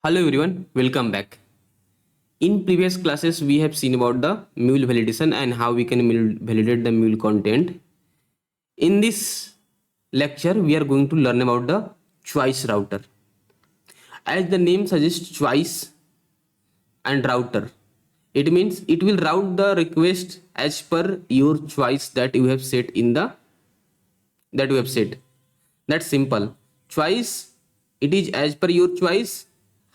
Hello everyone, welcome back. In previous classes, we have seen about the Mule validation and how we can validate the Mule content. In this lecture, we are going to learn about the choice router. As the name suggests, choice and router. It means it will route the request as per your choice that you have set in the that you have set. That's simple. Choice, it is as per your choice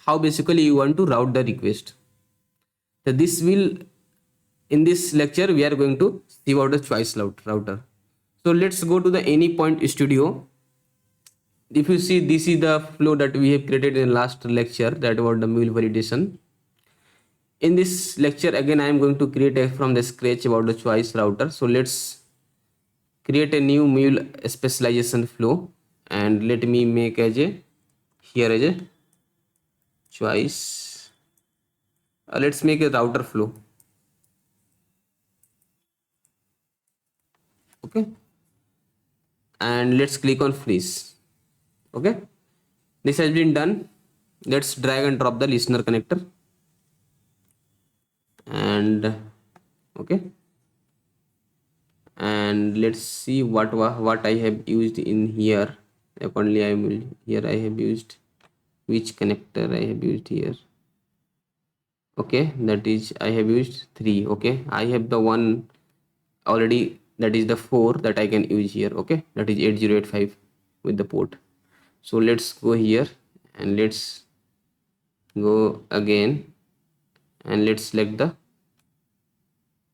how basically you want to route the request. So this will in this lecture we are going to see about the choice router. So let's go to the Anypoint Studio. If you see, this is the flow that we have created in last lecture, that about the Mule validation. In this lecture again I am going to create from the scratch about the choice router. So let's create a new Mule specialization flow and let me make as a here as a choice. Let's make a router flow. Okay, and let's click on finish. Okay, this has been done. Let's drag and drop the listener connector and okay, and let's see what I have used in here. Accordingly I will here I have used which connector I have used here. Okay, that is I have used 3. Okay, I have the one already, that is the 4 that I can use here. Okay, that is 8085 with the port. So let's go here and let's go again and let's select the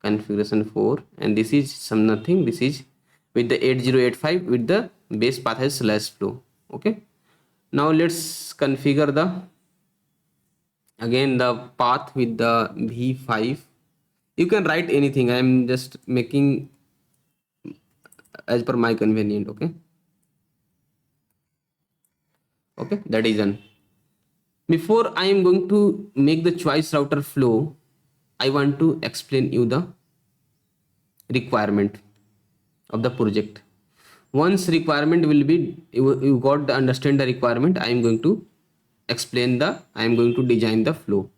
configuration 4, and this is some nothing, this is with the 8085 with the base path as /flow. Okay, now let's configure the again the path with the v5. You can write anything, I am just making as per my convenient. Okay, that is done. Before I am going to make the choice router flow, I want to explain you the requirement of the project. Once requirement will be you got to understand the requirement, I am going to I am going to design the flow.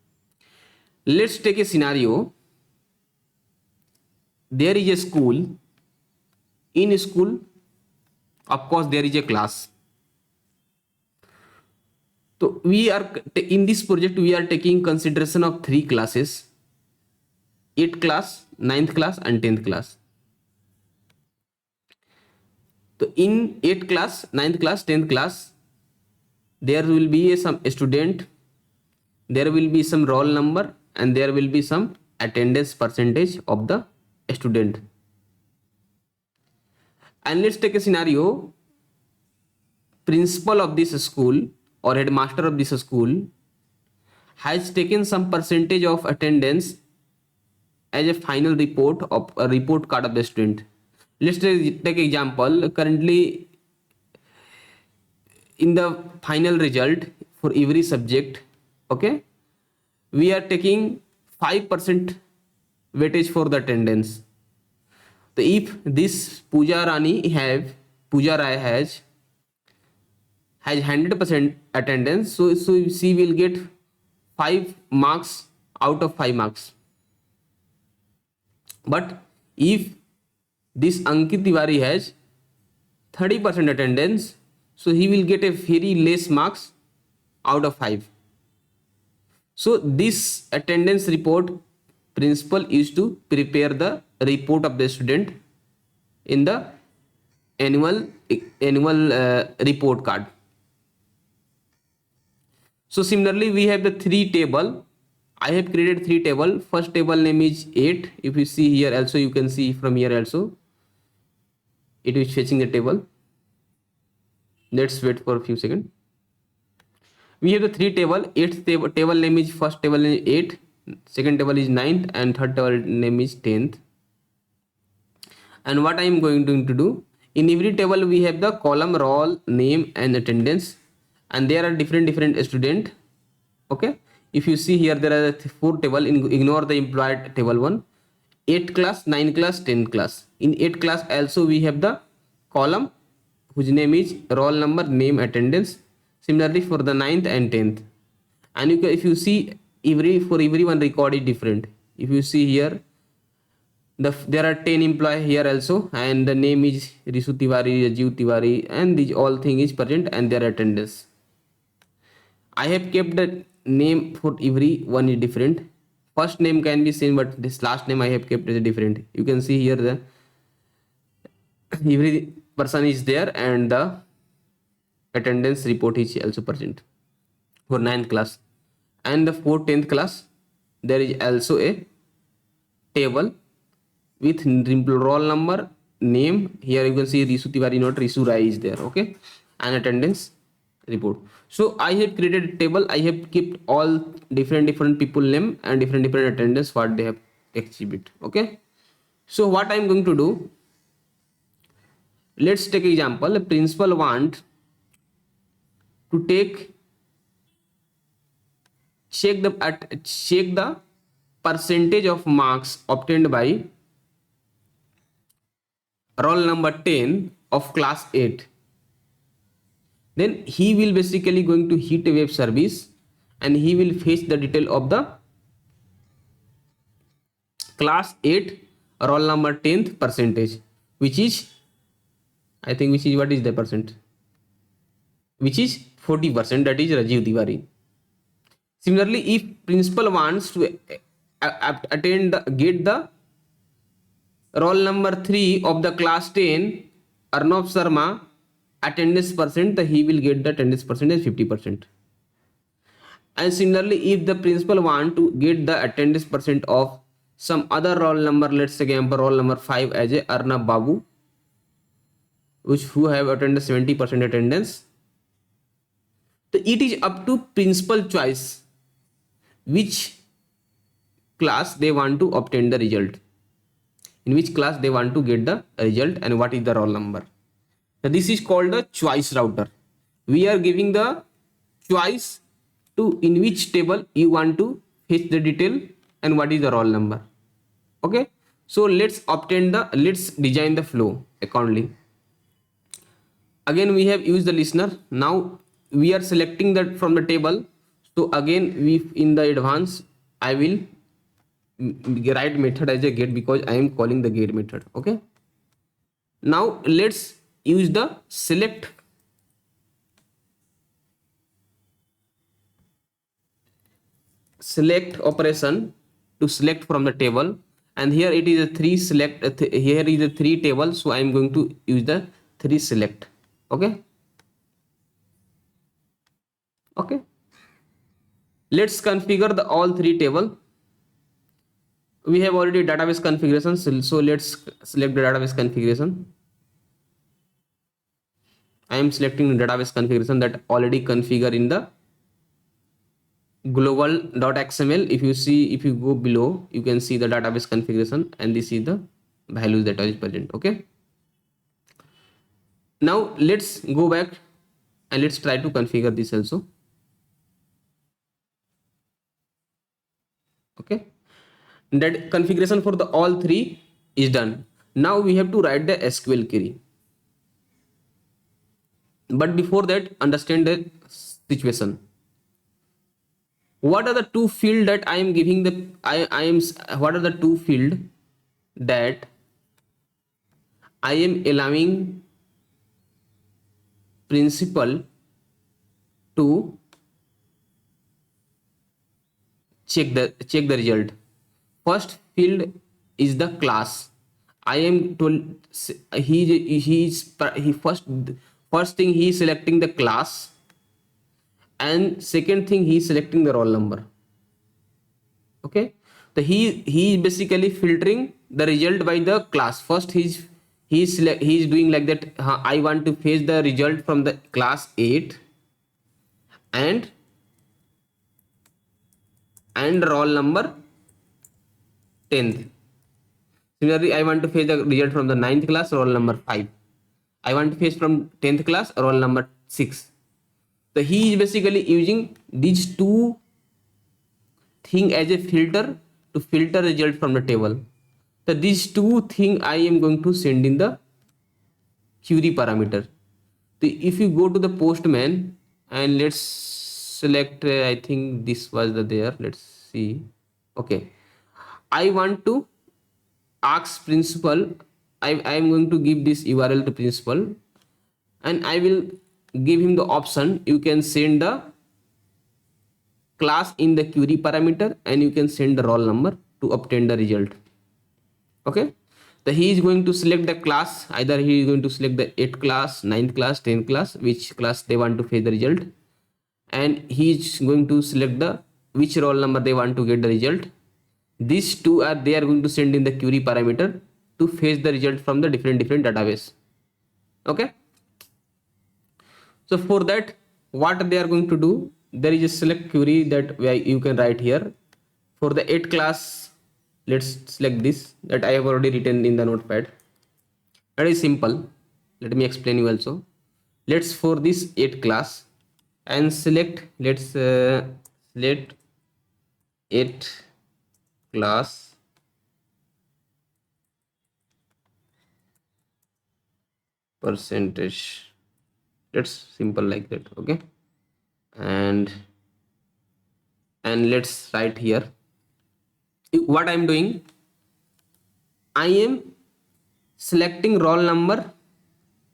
Let's take a scenario. There is a school. In school, of course there is a class. So we are in this project we are taking consideration of 3 classes: 8th class, 9th class and 10th class. So in 8th class, 9th class, 10th class, there will be some student, there will be some roll number, and there will be some attendance percentage of the student. And let's take a scenario. Principal of this school or headmaster of this school has taken some percentage of attendance as a final report of a report card of the student. Let's take example. Currently in the final result for every subject, okay, we are taking 5% weightage for the attendance. So if this Pooja Rai has 100% attendance, so she will get 5 marks out of 5 marks. But if this Ankit Tiwari has 30% attendance, so he will get a very less marks out of 5. So this attendance report, principal used to prepare the report of the student in the annual report card. So similarly we have the 3 table. I have created 3 table. First table name is 8. If you see here also, you can see from here also it is fetching the table. Let's wait for a few seconds. We have the 3 table. 8th table name is, first table name is 8, second table is 9th, and third table name is 10th. And what I am going to do, in every table we have the column, roll, name and attendance, and there are different student. Okay, if you see here there are 4 table. Ignore the employed table 1. 8th class, 9th class, 10th class. In 8th class also we have the column whose name is roll number, name, attendance. Similarly for the 9th and 10th. And if you see, for everyone record is different. If you see here, there are 10 employee here also, and the name is Risu Tiwari, Rajiv Tiwari, and these all thing is present and their attendance. I have kept the name for every one is different. First name can be same, but this last name I have kept is different. You can see here the every person is there and the attendance report is also present for 9th class. And the for 10th class, there is also a table with roll number, name. Here you can see Risu Tiwari, not Risu Rai is there. Okay, and attendance report. So I have created a table. I have kept all different people name and different attendance what they have achieved. Okay, so what I am going to do, let's take example. A principal want to check the percentage of marks obtained by roll number 10 of class 8. Then he will basically going to hit a web service and he will fetch the detail of the class 8 roll number 10th percentage, which is, I think, which is, what is the percent, which is 40%, that is Rajiv Tiwari. Similarly, if principal wants to get the roll number 3 of the class 10 Arnav Sharma attendance percent, he will get the attendance percentage 50%. And similarly, if the principal want to get the attendance percent of some other roll number, let's say example roll number 5 as a Arnav Babu, who have attended 70% attendance, so it is up to principal choice which class they want to obtain the result, in which class they want to get the result, and what is the roll number. Now this is called the choice router. We are giving the choice to in which table you want to fetch the detail and what is the roll number. Okay, so let's design the flow accordingly. Again we have used the listener. Now we are selecting that from the table. So again, in the advance I will write method as a get, because I am calling the get method. Okay, now let's use the select operation to select from the table, and here it is a 3 select, here is a 3 table, so I am going to use the 3 select. Okay, let's configure the all 3 table. We have already database configuration, so let's select the database configuration. I am selecting the database configuration that already configured in the global.xml. If you go below, you can see the database configuration, and this is the values that are present. Okay, now let's go back and let's try to configure this also. Okay, that configuration for the all 3 is done. Now we have to write the SQL query, but before that, understand the situation. What are the 2 field that I am giving the what are the 2 field that I am allowing principal to check the result? First field is the class. I am told first thing he is selecting the class, and second thing he is selecting the roll number. Okay, so he is basically filtering the result by the class. First he is doing like that. I want to fetch the result from the class 8 and roll number 10th. Similarly, I want to fetch the result from the 9th class, roll number 5. I want to fetch from 10th class, roll number 6. So he is basically using these 2 things as a filter to filter result from the table. So these 2 things I am going to send in the query parameter. So if you go to the postman and let's select, I think this was the there. Let's see. Okay. I want to ask principal. I am going to give this URL to principal, and I will give him the option. You can send the class in the query parameter, and you can send the roll number to obtain the result. Okay. So he is going to select the class. Either he is going to select the 8th class, 9th class, 10th class, which class they want to fetch the result, and he is going to select the which roll number they want to get the result. These two are they are going to send in the query parameter to fetch the result from the different database. Okay. So for that, what they are going to do, there is a select query that you can write here. For the 8th class, let's select this that I have already written in the notepad. That is simple. Let me explain you also. Let's for this 8th class and select, let's select 8th class percentage. Let's simple like that. Okay. And let's write here what I'm doing. I am selecting roll number,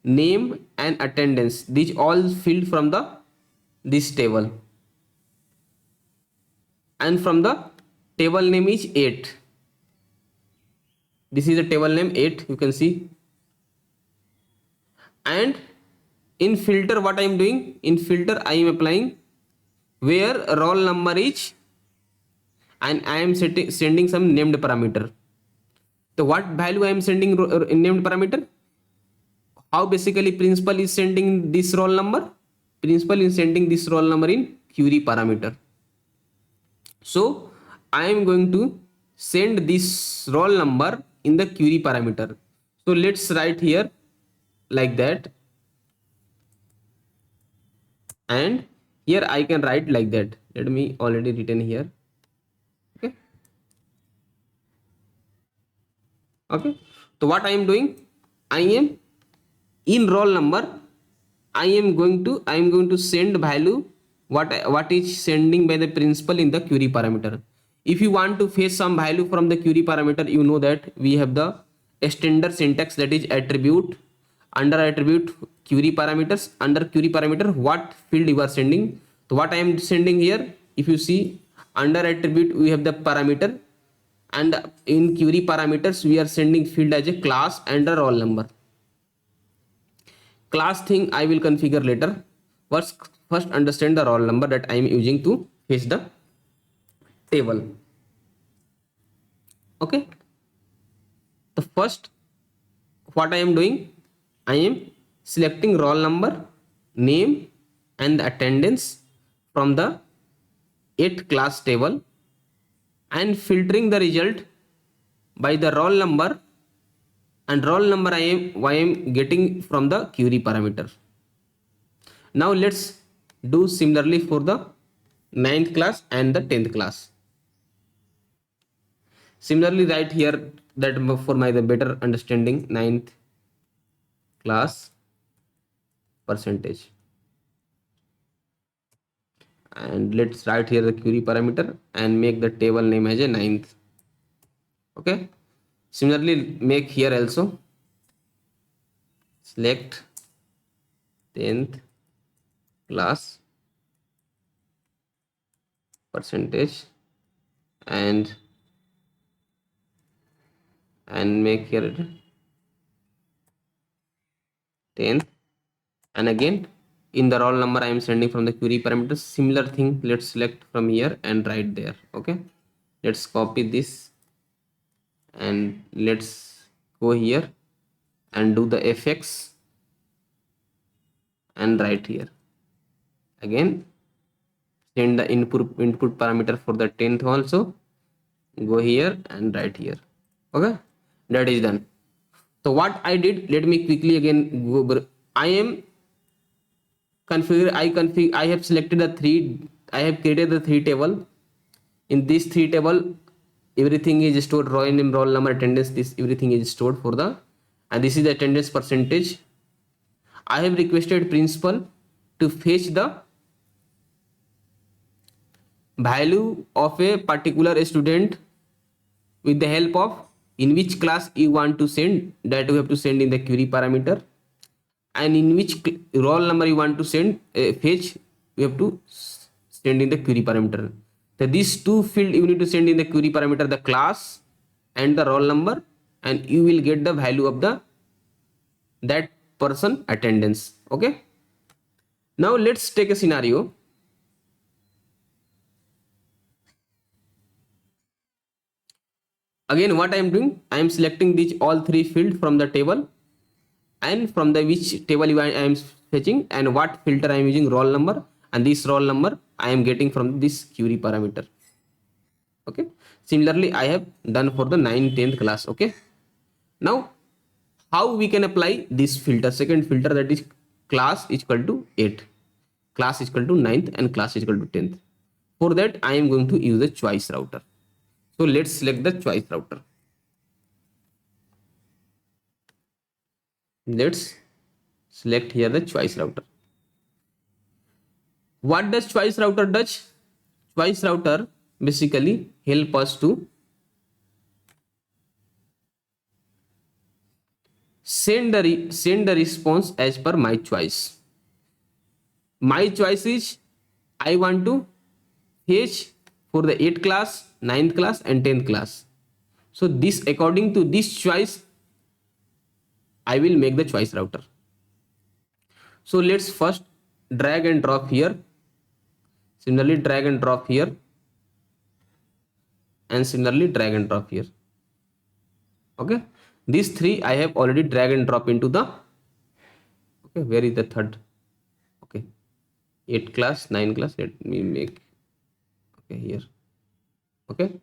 name and attendance. These all filled from the this table, and from the table name is 8. This is the table name 8, you can see. And in filter, what I am doing, in filter I am applying where roll number is, and I am sending some named parameter. So what value I am sending in named parameter? How basically principal is sending this roll number? Principal is sending this roll number in query parameter. So I am going to send this roll number in the query parameter. So let's write here like that, and here I can write like that. Let me already written here. Okay. Okay. So what I am doing, I am in roll number, I am going to send value what is sending by the principal in the query parameter. If you want to fetch some value from the query parameter, you know that we have the standard syntax, that is attribute, under attribute query parameters, under query parameter what field you are sending. So what I am sending here, if you see under attribute we have the parameter, and in query parameters we are sending field as a class and a roll number. Class thing I will configure later. First understand the roll number that I am using to fetch the table. Okay. The first, what I am doing, I am selecting roll number, name and the attendance from the 8th class table, and filtering the result by the roll number, and roll number I am getting from the query parameter. Now let's do similarly for the 9th class and the 10th class. Similarly write here that for my the better understanding, 9th class percentage, and let's write here the query parameter and make the table name as a 9th. Okay. Similarly make here also select 10th class percentage, and make here 10th, and again in the roll number I am sending from the query parameter. Similar thing, let's select from here and write there. Okay. Let's copy this and let's go here and do the fx and write here. Again send the input parameter for the 10th also, go here and write here. Okay, that is done. So what I did, let me quickly again go. I am configure, I have selected the three, I have created the 3 table. In this 3 table everything is stored, row name, roll number, attendance, this everything is stored for the, and this is the attendance percentage. I have requested principal to fetch the value of a particular student with the help of in which class you want to send, that we have to send in the query parameter, and in which roll number you want to send fetch, we have to send in the query parameter. So these two field you need to send in the query parameter, the class and the roll number, and you will get the value of the that person attendance. Okay, now let's take a scenario. Again, what I am doing, I am selecting these all three fields from the table, and from the which table I am fetching, and what filter I am using, roll number, and this roll number I am getting from this query parameter. Okay, similarly I have done for the 9th 10th class. Okay, now how we can apply this filter, second filter, that is class is equal to 8, class is equal to 9th, and class is equal to 10th. For that I am going to use the choice router. So let's select the choice router. Let's select here the choice router. What does choice router does? Choice router basically help us to send the response as per my choice. My choice is I want to fetch for the 8th class, 9th class, and 10th class. So this, according to this choice, I will make the choice router. So let's first drag and drop here. Similarly, drag and drop here, and similarly drag and drop here. Okay, these three I have already drag and drop into the, okay, where is the third? Okay, 8th class, 9th class, let me make, okay, here. Okay,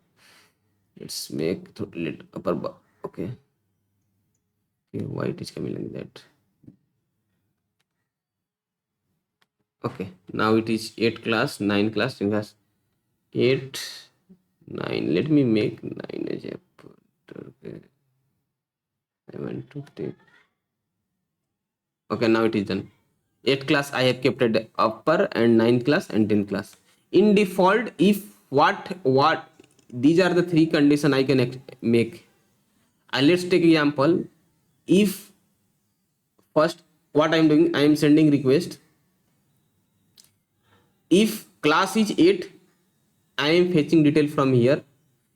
let's make little upper bar. Okay, okay, why it is coming like that? Okay, now it is 8th class, 9th class, 10th class, 8 9. Let me make 9 as a, okay, I want to take, okay, now it is done. 8th class I have kept it upper, and 9th class and 10th class. In default, if what these are the three condition I can make. And let's take example. If first, what I am doing, I am sending request. If class is 8, I am fetching detail from here.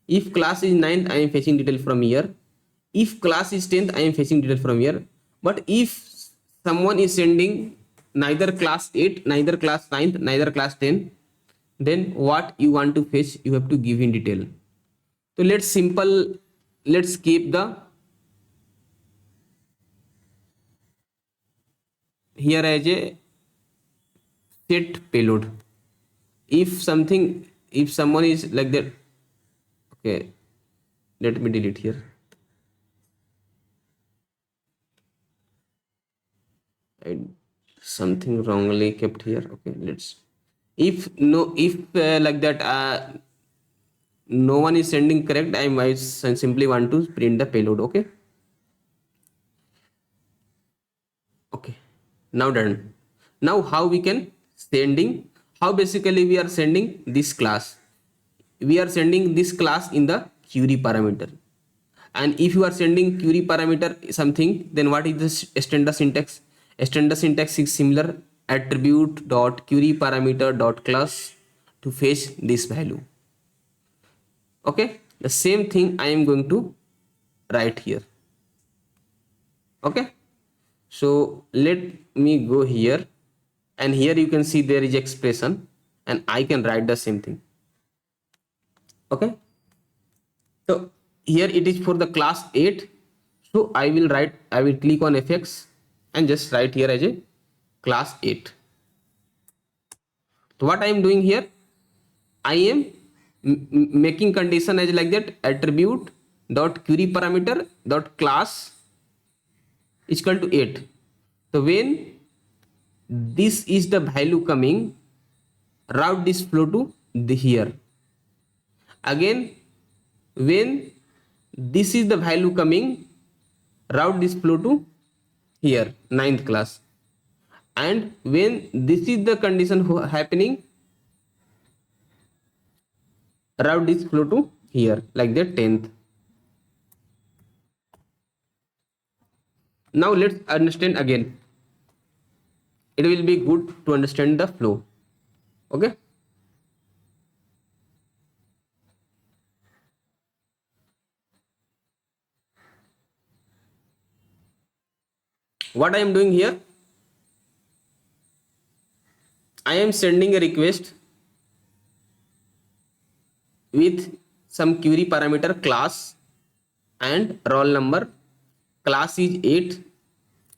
If class is 9th, I am fetching detail from here. If class is 10th, I am fetching detail from here. But if someone is sending neither class 8, neither class 9th, neither class 10, then what you want to fetch, you have to give in detail. So let's keep the here as a set payload. If someone is like that, okay, let me delete here. I something wrongly kept here. Okay, let's, if like that no one is sending correct, I might simply want to print the payload. Okay, okay, now done. Now how we can sending, how basically we are sending this class, we are sending this class in the query parameter. And if you are sending query parameter something, then what is the standard syntax? Standard syntax is similar, attribute dot query parameter dot class to fetch this value. Okay, the same thing I am going to write here. Okay, so let me go here, and here you can see there is expression, and I can write the same thing. Okay, so here it is for the class 8. So I will click on fx and just write here as a class 8. So what I am doing here, I am making condition as like that, attribute dot query parameter dot class is equal to 8. So when this is the value coming, route this flow to the here. Again, when this is the value coming, route this flow to here, 9th class. And when this is the condition happening, route this flow to here like that 10th. Now let's understand again. It will be good to understand the flow. Okay. What I am doing here, I am sending a request with some query parameter class and roll number. Class is 8,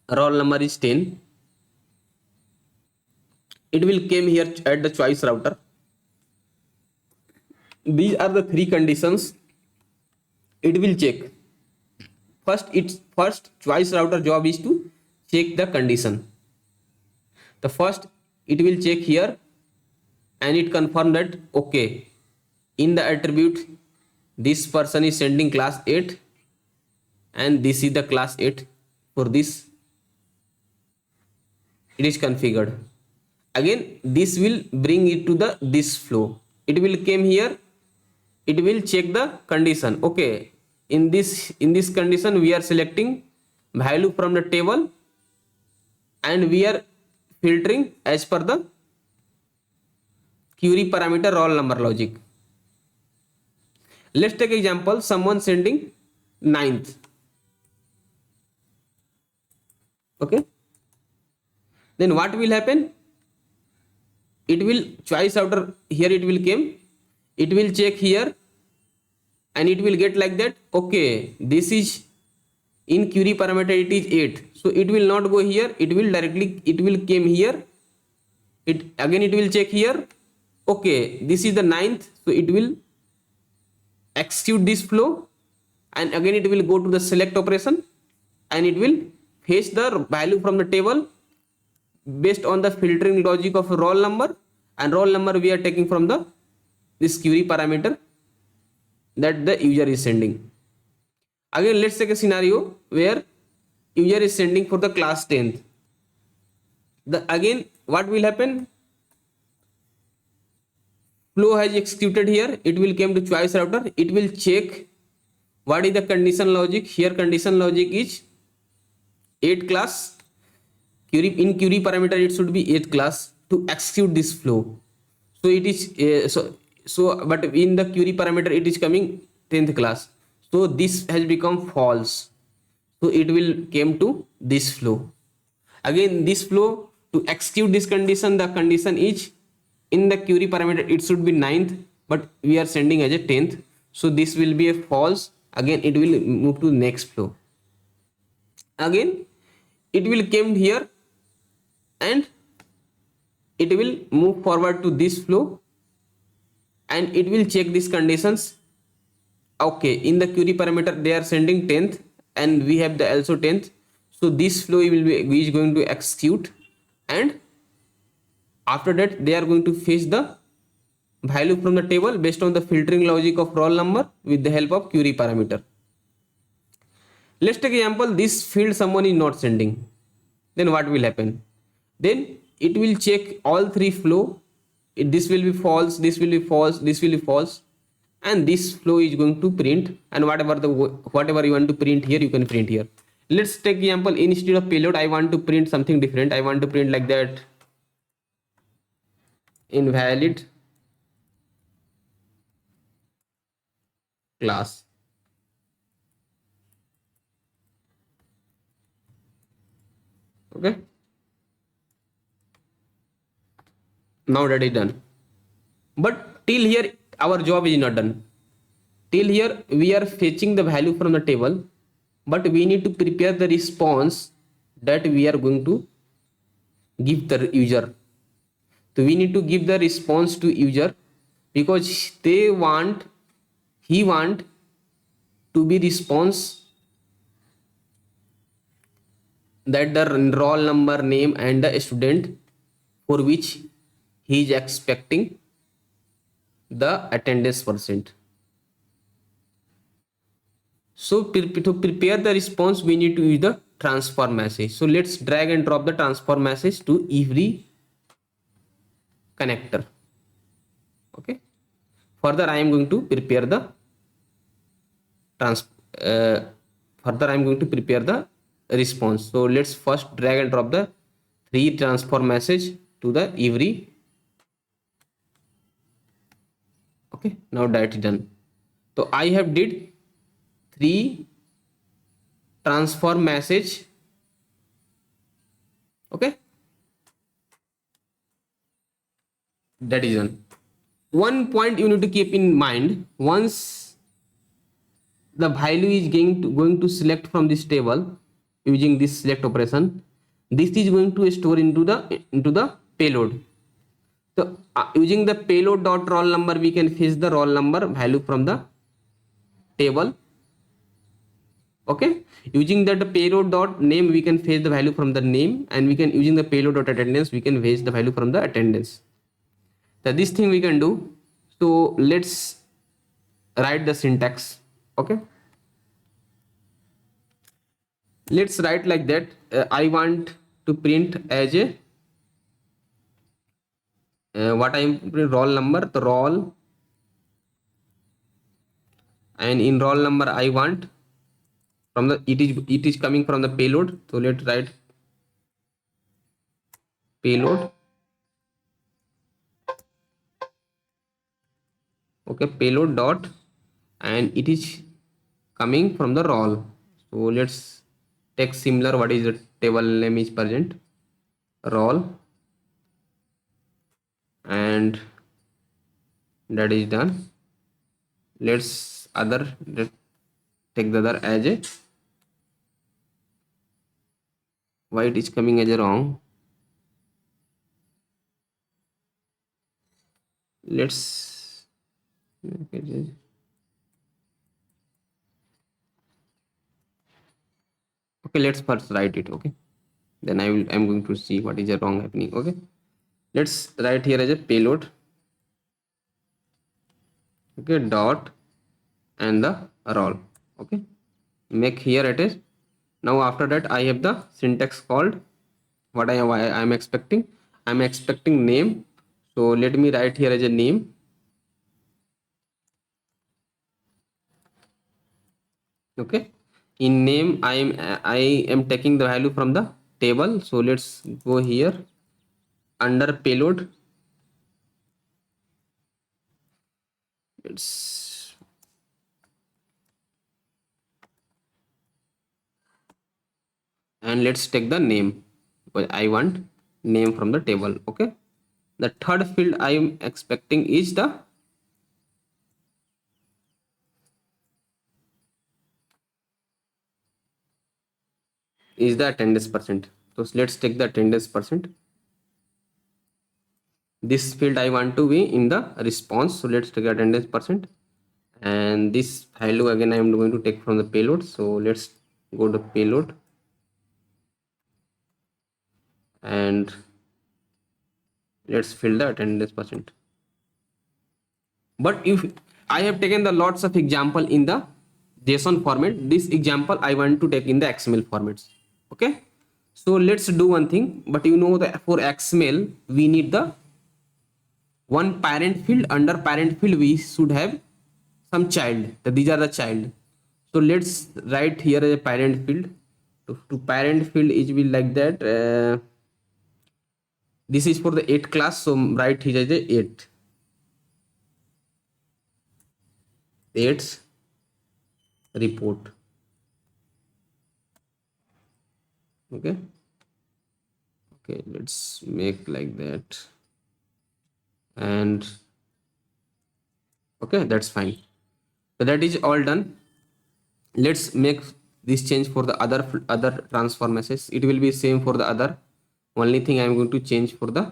roll number is 10. It will came here at the choice router. These are the three conditions it will check. First choice router job is to check the condition. The first it will check here and it confirm that okay, in the attribute this person is sending class 8 and this is the class 8. For this it is configured. Again this will bring it to the this flow. It will came here, it will check the condition. Okay, in this condition we are selecting value from the table and we are filtering as per the query parameter roll number logic. Let's take example, someone sending 9th. Okay, then what will happen? It will choice outer here, it will came, it will check here and it will get like that. Okay, this is in query parameter, it is 8, so it will not go here, it will directly, it will came here, it again it will check here. Okay, this is the 9th, so it will execute this flow and again it will go to the select operation and it will fetch the value from the table based on the filtering logic of roll number, and roll number we are taking from the this query parameter that the user is sending. Again let's take a scenario where user is sending for the class 10th. Again what will happen? Flow has executed here, it will come to choice router, it will check what is the condition logic. Here condition logic is 8 class, in query parameter it should be 8 class to execute this flow. So it is but in the query parameter it is coming 10th class, so this has become false, so it will came to this flow. Again this flow to execute this condition, the condition is in the query parameter it should be 9th but we are sending as a 10th, so this will be a false. Again it will move to next flow. Again it will come here and it will move forward to this flow and it will check these conditions. Okay, in the query parameter they are sending 10th and we have the also 10th, so this flow is going to execute and after that they are going to fetch the value from the table based on the filtering logic of roll number with the help of query parameter. Let's take example, this field someone is not sending. Then what will happen? Then it will check all three flow. This will be false, this will be false, this will be false, and this flow is going to print, and whatever you want to print here you can print here. Let's take example, instead of payload I want to print something different. I want to print like that, invalid class. Okay, now that is done, but till here our job is not done. Till here we are fetching the value from the table, but we need to prepare the response that we are going to give the user. So we need to give the response to user because he want to be response that the roll number, name and the student for which he is expecting the attendance percent. So to prepare the response we need to use the transfer message. So let's drag and drop the transfer message to every connector. Okay, Further I am going to prepare the trans uh, further I am going to prepare the response. So let's first drag and drop the three transform message to the every. Okay, now that is done. So I have did three transform message. Okay, that is done. One point you need to keep in mind: once the value is going to select from this table using this select operation, this is going to store into the payload. So using the payload dot roll number, we can fetch the roll number value from the table. Okay, using that payload dot name, we can fetch the value from the name, and we can, using the payload dot attendance, we can fetch the value from the attendance. So this thing we can do. So let's write the syntax. Okay, let's write like that. I want to print as a what I am print roll number, the roll, and in roll number I want from the, it is coming from the payload. So let's write payload. Okay, payload dot, and it is coming from the roll. So let's take similar, what is the table name is present, roll, and that is done. Let's take the other as a, why it is coming as a wrong. Let's okay, let's first write it. Okay, then I'm going to see what is the wrong happening. Okay, let's write here as a payload. Okay, dot and the roll. Okay, make here it is. Now after that I have the syntax called, what I am expecting. I'm expecting name. So let me write here as a name. Okay, in name I am taking the value from the table. So let's go here under payload. It's, and let's take the name, but I want name from the table. Okay, the third field I am expecting is the attendance percent. So let's take the attendance percent. This field I want to be in the response. So let's take attendance percent, and this value again I am going to take from the payload. So let's go to payload, and let's fill the attendance percent. But if I have taken the lots of example in the JSON format, this example I want to take in the XML formats. Okay, so let's do one thing. But you know that for XML we need the one parent field. Under parent field we should have some child. These are the child. So let's write here as a parent field. To parent field is will like that. This is for the 8 class. So write here as a 8. 8's report. Okay. Okay, let's make like that. And okay, that's fine. So that is all done. Let's make this change for the other transform message. It will be same for the other. Only thing I'm going to change for the,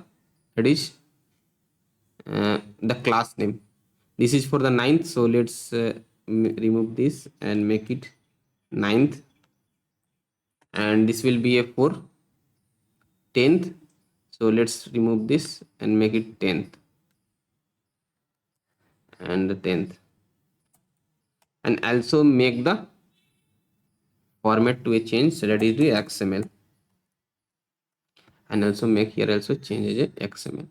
that is the class name. This is for the 9th. So let's remove this and make it 9th, and this will be a for 10th. So let's remove this and make it 10th and the 10th, and also make the format to a change, so that is the XML, and also make here also change as a XML.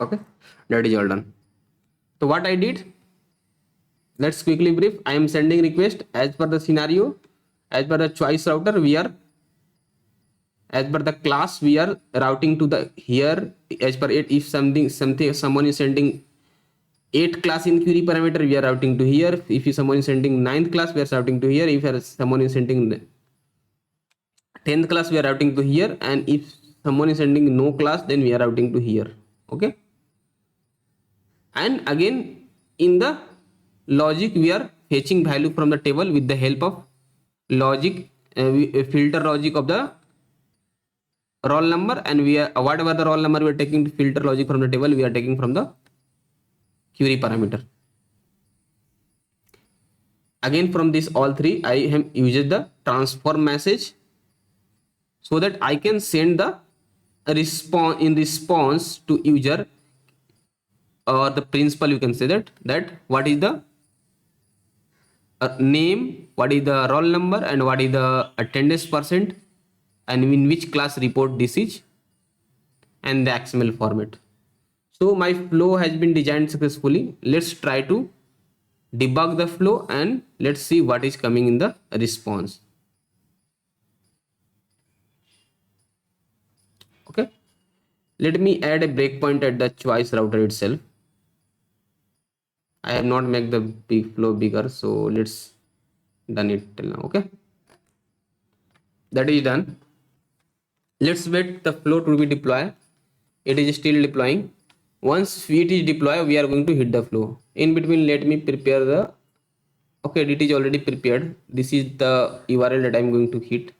Okay, that is all done. So what I did, let's quickly brief. I am sending request as per the scenario, as per the choice router. We are, as per the class, we are routing to the here as per it. If someone is sending 8 class in query parameter, we are routing to here. If someone is sending 9th class, we are routing to here. If someone is sending 10th class, we are routing to here. And if someone is sending no class, then we are routing to here. Okay. And again, in the logic, we are fetching value from the table with the help of logic, filter logic of the roll number, and we are whatever the roll number we are taking to filter logic from the table, we are taking from the query parameter. Again, from this all three, I have used the transform message so that I can send the response to user or the principal. You can say that what is the name, what is the roll number, and what is the attendance percent, and in which class report this is, and the XML format. So my flow has been designed successfully. Let's try to debug the flow and let's see what is coming in the response. Okay, let me add a breakpoint at the choice router itself. I have not made the big flow bigger, so let's done it till now. Okay, that is done. Let's wait the flow to be deployed. It is still deploying. Once it is deployed, we are going to hit the flow. In between, let me prepare the, okay, it is already prepared. This is the URL that I'm going to hit,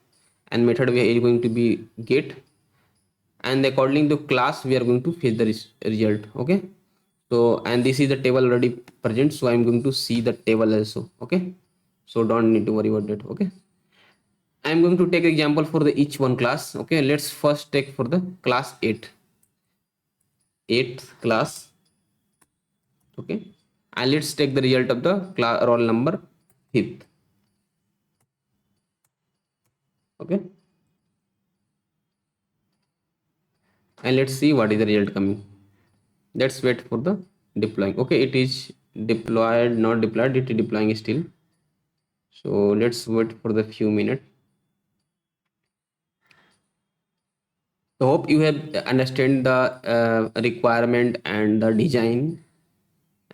and method we are going to be get, and according to class we are going to fetch the result. Okay, so and this is the table already present, so I'm going to see the table also. Okay, so don't need to worry about that. Okay, I'm going to take example for the each one class. Okay, let's first take for the class 8th class. Okay, and let's take the result of the class roll number 5th. Okay, and let's see what is the result coming. Let's wait for the deploying. Okay, it is deployed, not deployed, it is deploying still. So let's wait for the few minutes. So hope you have understand the requirement and the design.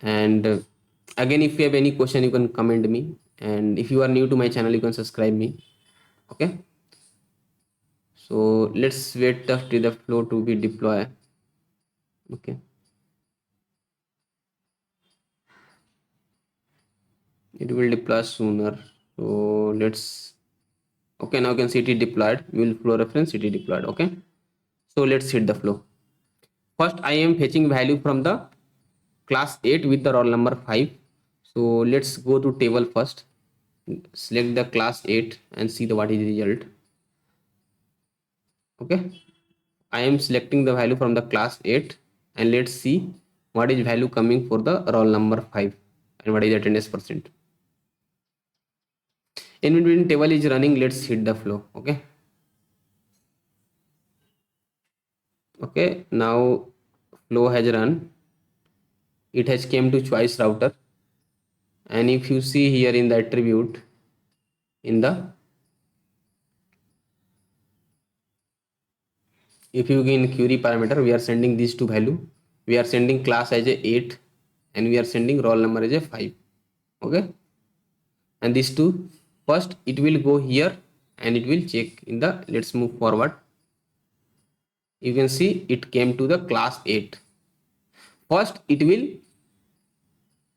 And again, if you have any question, you can comment me. And if you are new to my channel, you can subscribe me. Okay. So let's wait till the flow to be deployed. Okay. It will deploy sooner. So let's, okay, now you can see it is deployed. Mule flow reference, it is deployed. Okay. So let's hit the flow. First, I am fetching value from the class 8 with the roll number 5. So let's go to table first. Select the class 8 and see the what is the result. Okay, I am selecting the value from the class 8 and let's see what is value coming for the roll number 5 and what is the attendance percent. In between table is running, let's hit the flow. Okay, okay, now flow has run. It has came to choice router, and if you see here in the attribute, in the, if you in query parameter, we are sending these two value. We are sending class as a 8 and we are sending roll number as a 5. Okay, and these two, first it will go here and it will check in the, let's move forward. You can see it came to the class 8. First it will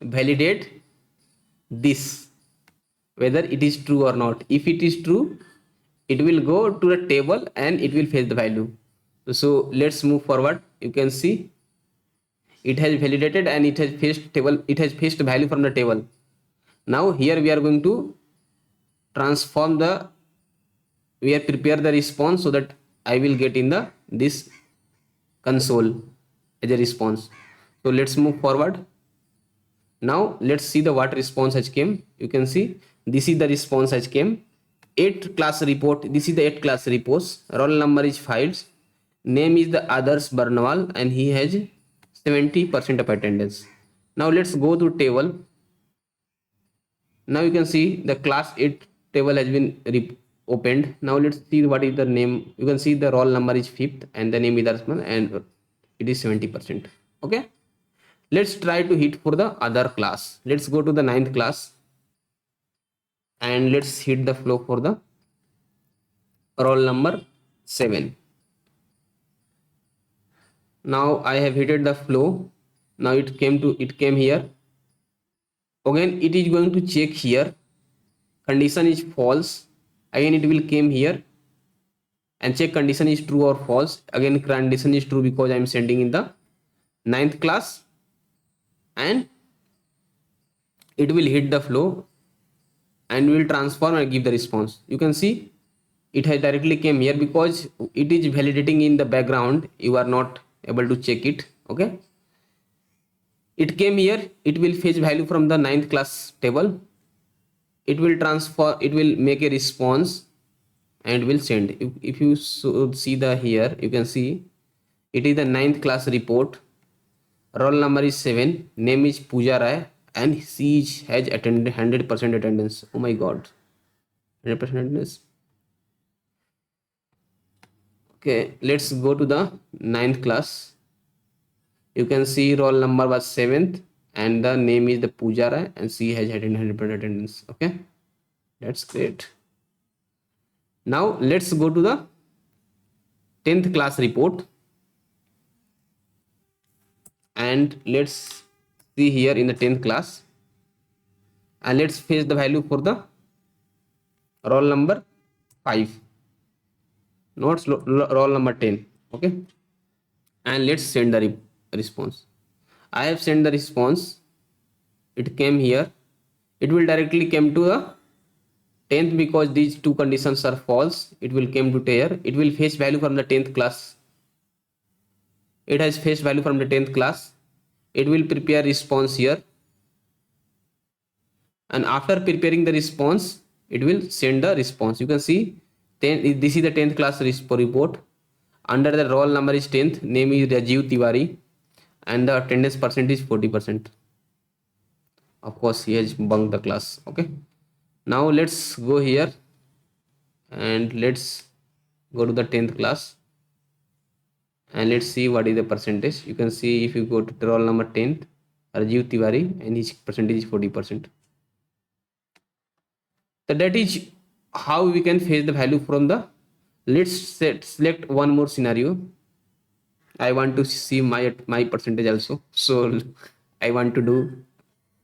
validate this whether it is true or not. If it is true, it will go to the table and it will fetch the value. So let's move forward. You can see it has validated and it has fetched table, it has fetched value from the table. Now here we are going to transform the, we are prepare the response so that I will get in the this console as a response. So let's move forward. Now let's see the what response has came. You can see this is the response has came. 8 class report. This is the 8 class reports. Roll number is files. Name is the others Barnwal and he has 70% of attendance. Now let's go to table. Now you can see the class 8 table has been opened. Now let's see what is the name. You can see the roll number is 5th and the name is Darsman and it is 70%. Okay, let's try to hit for the other class. Let's go to the 9th class and let's hit the flow for the roll number 7. Now I have hit the flow. Now it came here. Again it is going to check here. Condition is false. Again it will came here and check condition is true or false. Again condition is true because I am sending in the 9th class, and it will hit the flow and will transform and give the response. You can see it has directly came here because it is validating in the background. You are not able to check it. Okay, it came here. It will fetch value from the 9th class table. It will transfer, it will make a response and will send. If you see the here, you can see it is the 9th class report. Roll number is 7, name is Pooja Rai, and she has attended 100% attendance. Oh my god, 100% attendance. Okay, let's go to the 9th class. You can see roll number was 7th and the name is the Pooja Rai and she has had 100% attendance. Okay, that's great. Now let's go to the 10th class report and let's see here in the 10th class and let's fetch the value for the roll number 5, not roll number 10. Okay, and let's send the response. I have sent the response. It came here. It will directly come to the 10th because these two conditions are false. It will come to here. It will fetch value from the 10th class. It has fetched value from the 10th class. It will prepare response here, and after preparing the response it will send the response. You can see this is the 10th class report. Under the roll number is 10th, name is Rajiv Tiwari, and the attendance percentage 40%. Of course he has bunked the class. Okay, now let's go here and let's go to the 10th class and let's see what is the percentage. You can see if you go to the roll number 10th, Rajiv Tiwari, and his percentage is 40%. So that is how we can fetch the value from the. Let's select one more scenario. I want to see my percentage also, so I want to do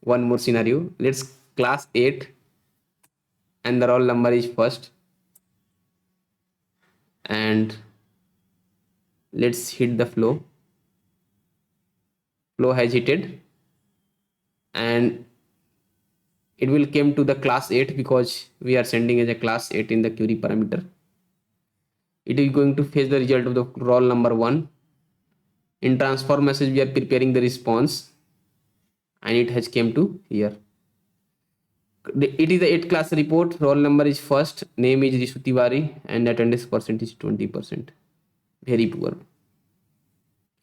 one more scenario. Let's class 8 and the roll number is first, and let's hit the flow. Flow has hit and it will come to the class 8 because we are sending as a class 8 in the query parameter. It is going to fetch the result of the roll number 1. In transform message we are preparing the response and it has came to here. It is the 8th class report. Roll number is first, name is Rishu Tiwari, and attendance percentage 20%. Very poor.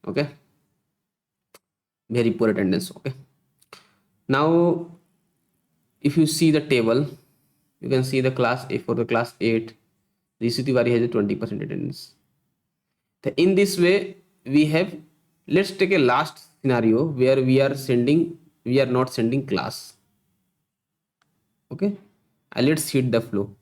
Okay, very poor attendance. Okay, now if you see the table, you can see the class A. For the class 8, Rishu Tiwari has a 20% attendance. In this way we have, let's take a last scenario where we are not sending class. Okay, and let's hit the flow.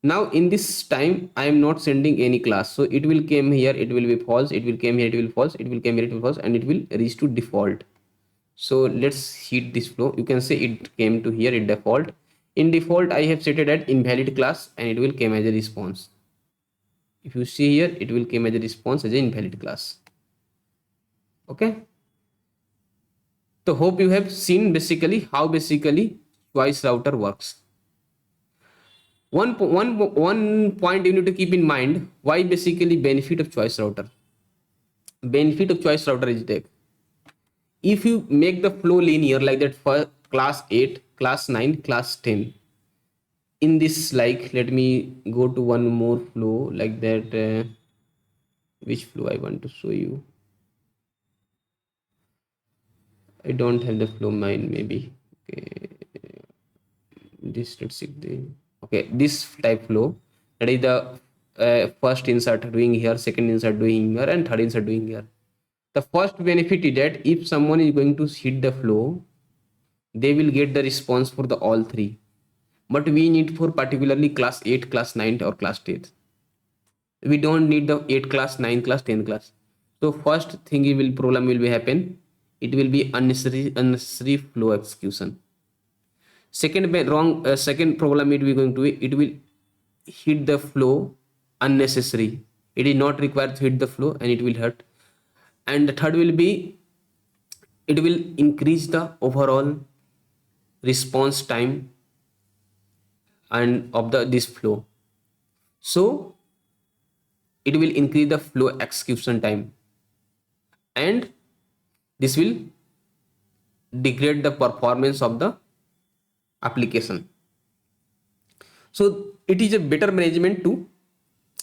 Now in this time I am not sending any class, so it will come here, it will be false, it will come here, it will false, it will come here, it will false, and it will reach to default. So let's hit this flow. You can say it came to here in default. In default I have set it at invalid class and it will come as a response. If you see here, it will come as a response as an invalid class. Okay, so hope you have seen basically how choice router works. One point you need to keep in mind, why basically benefit of choice router. Benefit of choice router is that if you make the flow linear like that for class 8, class 9, class 10, in this, like, let me go to one more flow like that. Which flow I want to show you? I don't have the flow mine maybe. Okay, this let's see the okay this type flow, that is the first insert doing here, second insert doing here, and third insert doing here. The first benefit is that if someone is going to hit the flow, they will get the response for the all three. But we need for particularly class 8, class 9, or class 10. We don't need the 8 class, 9 class, 10 class. So first thing it will problem will be happen. It will be unnecessary flow execution. Second wrong second problem it will going to be, it will hit the flow unnecessary. It is not required to hit the flow and it will hurt. And the third will be, it will increase the overall response time and of the this flow. So it will increase the flow execution time, and this will degrade the performance of the application. So it is a better management to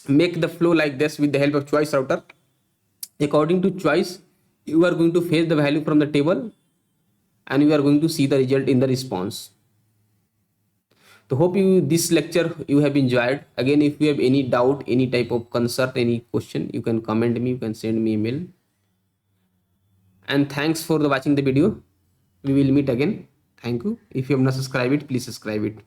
make the flow like this with the help of choice router. According to choice, you are going to fetch the value from the table and you are going to see the result in the response. So hope you this lecture you have enjoyed. Again, if you have any doubt, any type of concern, any question, you can comment me, you can send me email. And thanks for the watching the video. We will meet again. Thank you. If you have not subscribed it, please subscribe it.